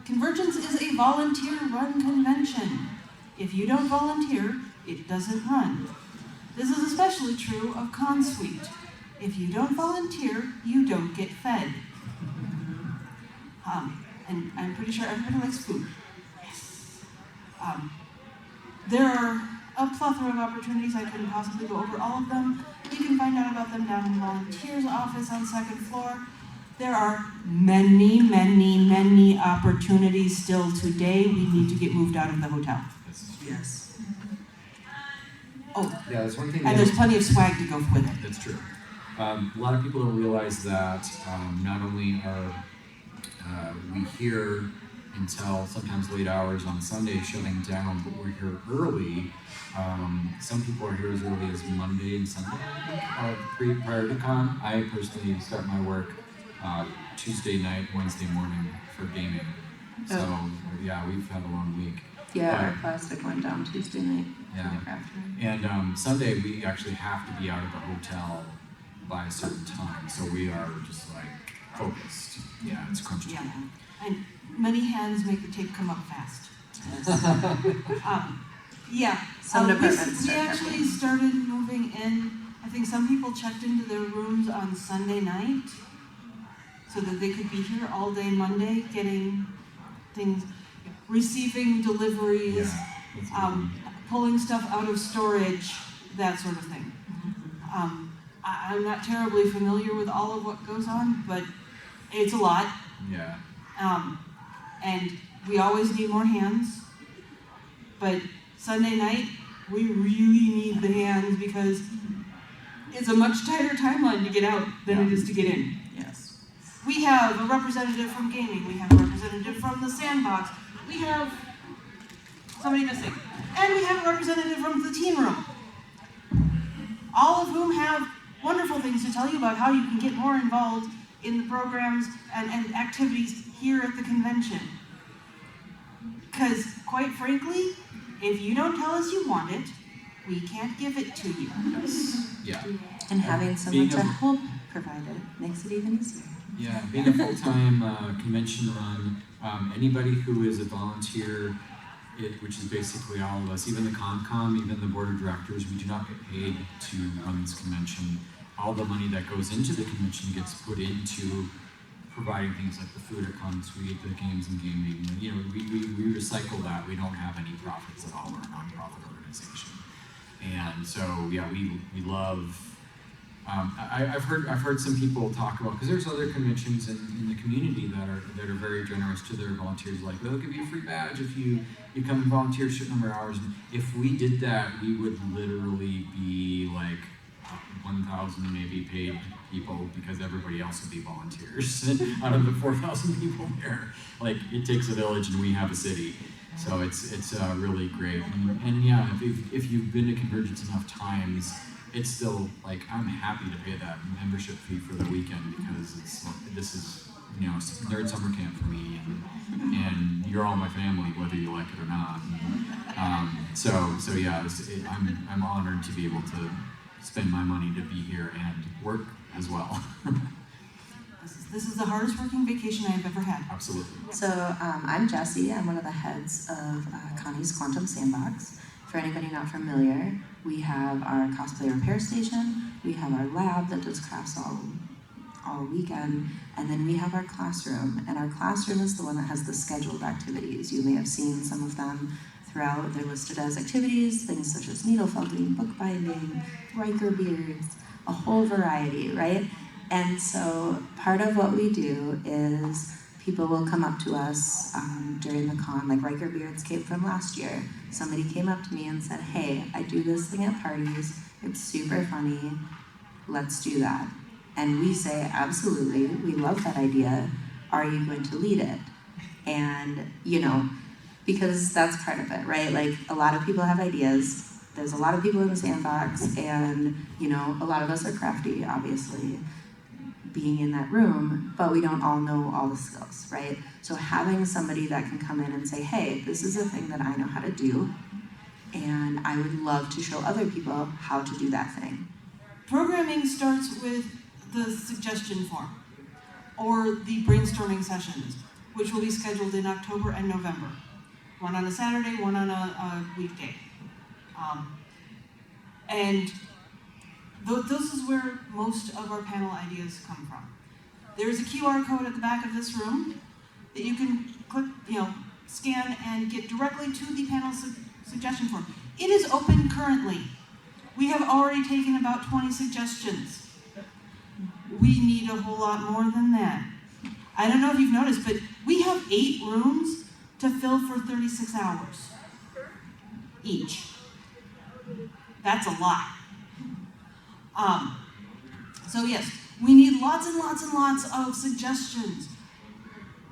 CONvergence is a volunteer-run convention. If you don't volunteer, it doesn't run. This is especially true of CONsuite. If you don't volunteer, you don't get fed. And I'm pretty sure everybody likes food. Yes. There are a plethora of opportunities. I couldn't possibly go over all of them. You can find out about them down in the volunteers office on 2nd floor. There are many, many, many opportunities still today. We need to get moved out of the hotel. Yes. Oh, Yeah, that's one thing. and there's plenty of swag to go with it. That's true. A lot of people don't realize that not only are we here until sometimes late hours on Sunday shutting down, but we're here early. Some people are here as early as Monday and Sunday prior to Con. I personally start my work Tuesday night, Wednesday morning for gaming. So yeah, we've had a long week. Yeah, our plastic went down Tuesday night. Yeah. And Sunday we actually have to be out of the hotel by a certain time, so we are just like focused. Yeah, it's crunch time. Yeah, and many hands make the tape come up fast. Yeah, Some departments we actually started moving in. I think some people checked into their rooms on Sunday night so that they could be here all day Monday, getting things, receiving deliveries, pulling stuff out of storage, that sort of thing. I'm not terribly familiar with all of what goes on, but it's a lot. Yeah. And we always need more hands. But Sunday night, we really need the hands because it's a much tighter timeline to get out than it is to get in. Yes. We have a representative from gaming. We have a representative from the sandbox. We have somebody missing. And we have a representative from the teen room. All of whom have wonderful things to tell you about how you can get more involved in the programs and activities here at the convention. Because, quite frankly, if you don't tell us you want it, we can't give it to you. Yes. Yeah. And having someone to help provide it makes it even easier. Yeah, being a full-time convention run, anybody who is a volunteer, which is basically all of us, even the CONCOM, even the board of directors, we do not get paid to run this convention. All the money that goes into the convention gets put into providing things like the food at CONsuite, the games and gaming. You know, we recycle that. We don't have any profits at all. We're a nonprofit organization, and so yeah, we love. I've heard some people talk about, because there's other conventions in the community that are very generous to their volunteers. Like, they'll give you a free badge if you come and volunteer a certain number of hours. And if we did that, we would literally be like 1,000 maybe paid people, because everybody else would be volunteers out of the 4,000 people there. Like, it takes a village, and we have a city. So it's really great. And yeah, if you've been to CONvergence enough times, it's still like, I'm happy to pay that membership fee for the weekend, because this is nerd summer camp for me, and you're all my family whether you like it or not. So yeah, I'm honored to be able to spend my money to be here and work as well. This is the hardest working vacation I have ever had. Absolutely. So I'm Jessie. I'm one of the heads of Connie's Quantum Sandbox. For anybody not familiar, we have our cosplay repair station, we have our lab that does crafts all weekend, and then we have our classroom. And our classroom is the one that has the scheduled activities. You may have seen some of them throughout. They're listed as activities, things such as needle felting, bookbinding, Riker beards, a whole variety, right? And so part of what we do is people will come up to us during the con, like Riker Beards came from last year. Somebody came up to me and said, hey, I do this thing at parties, it's super funny, let's do that. And we say, absolutely, we love that idea, are you going to lead it? And, because that's part of it, right? Like, a lot of people have ideas, there's a lot of people in the sandbox, and, a lot of us are crafty, obviously, being in that room, but we don't all know all the skills, right? So having somebody that can come in and say, hey, this is a thing that I know how to do, and I would love to show other people how to do that thing. Programming starts with the suggestion form or the brainstorming sessions, which will be scheduled in October and November. One on a Saturday, one on a weekday. And this is where most of our panel ideas come from. There is a QR code at the back of this room that you can click, scan and get directly to the panel suggestion form. It is open currently. We have already taken about 20 suggestions. We need a whole lot more than that. I don't know if you've noticed, but we have 8 rooms to fill for 36 hours each. That's a lot. So yes, we need lots and lots and lots of suggestions.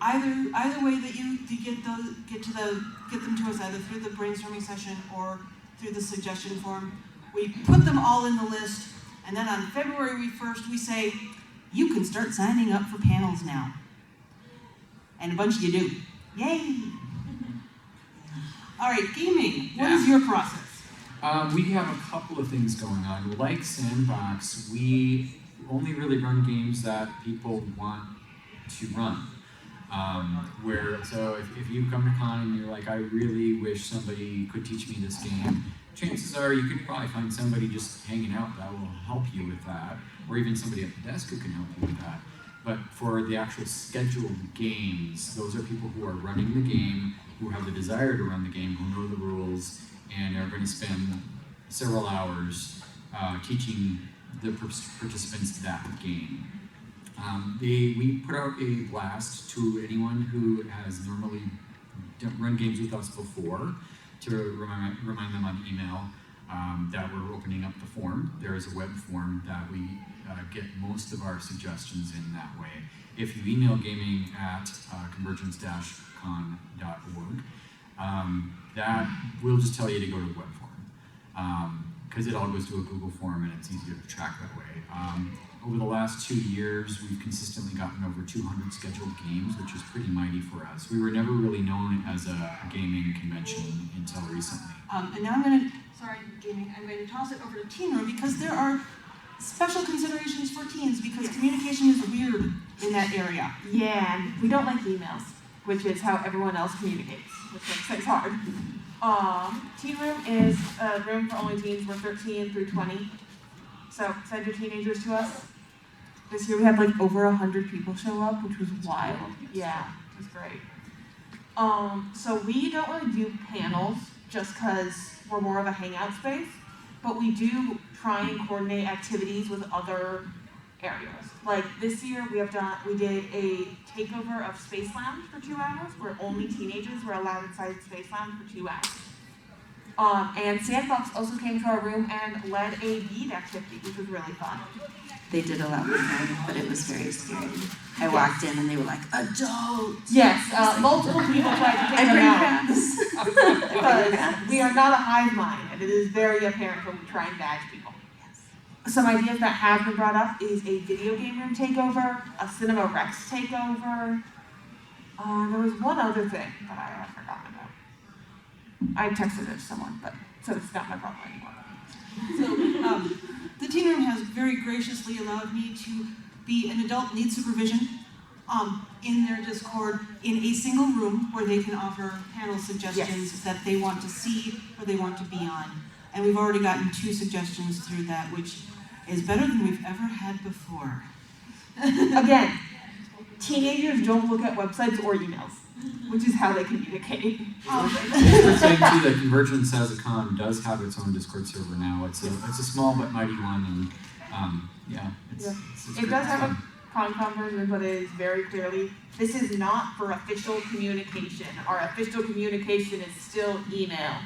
Either way that you get them to us, either through the brainstorming session or through the suggestion form. We put them all in the list, and then on February 1st we say, you can start signing up for panels now. And a bunch of you do. Yay! All right, gaming. What is your process? We have a couple of things going on. Like Sandbox, we only really run games that people want to run. So if you come to con and you're like, I really wish somebody could teach me this game, chances are you could probably find somebody just hanging out that will help you with that, or even somebody at the desk who can help you with that. But for the actual scheduled games, those are people who are running the game, who have the desire to run the game, who know the rules, and are going to spend several hours teaching the participants that game. We put out a blast to anyone who has normally run games with us before to remind them on email that we're opening up the form. There is a web form that we get most of our suggestions in that way. If you email gaming at convergence-con.org, that will just tell you to go to the web form, because it all goes to a Google form and it's easier to track that way. Over the last 2 years, we've consistently gotten over 200 scheduled games, which is pretty mighty for us. We were never really known as a gaming convention until recently. And now I'm going to toss it over to Teen Room, because there are special considerations for teens, because communication is weird in that area. Yeah, and we don't like emails, which is how everyone else communicates, which makes things hard. Teen Room is a room for only teens. We're 13 through 20. So send your teenagers to us. This year we had like over 100 people show up, which was wild. Yeah, it was great. So we don't really do panels just because we're more of a hangout space, but we do try and coordinate activities with other areas. Like this year we did a takeover of Space Lounge for 2 hours, where only teenagers were allowed inside Space Lounge for 2 hours. And Sandbox also came to our room and led a bead activity, which was really fun. They did allow me in, but it was very scary. I walked in and they were like, adults! Yes, multiple people tried to take them out. Because we are not a hive mind, and it is very apparent when we try and badge people. Yes. Some ideas that have been brought up is a video game room takeover, a Cinema Rex takeover. There was one other thing that I have forgotten about. I texted it to someone, so it's not my problem anymore. So the Teen Room has very graciously allowed me to be an adult need supervision in their Discord in a single room where they can offer panel suggestions that they want to see or they want to be on. And we've already gotten 2 suggestions through that, which is better than we've ever had before. Again, teenagers don't look at websites or emails, which is how they communicate. We're saying too that CONvergence as a con does have its own Discord server now. It's a small but mighty one, and it does have a con version, but it is very clearly, this is not for official communication. Our official communication is still email.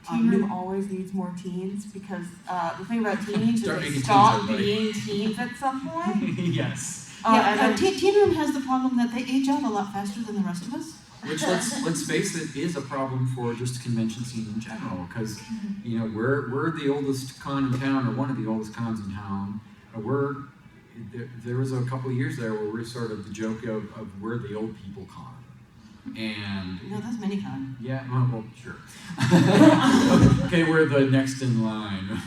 Teen Room always needs more teens, because the thing about teens is they stop being teens at some point. Yes. Teen Room has the problem that they age out a lot faster than the rest of us. Which, let's face it, is a problem for just the convention scene in general, because we're the oldest con in town, or one of the oldest cons in town. There was a couple of years there where we're sort of the joke of we're the old people con. And no, that's MiniCon. Yeah, well, sure. Okay, we're the next in line.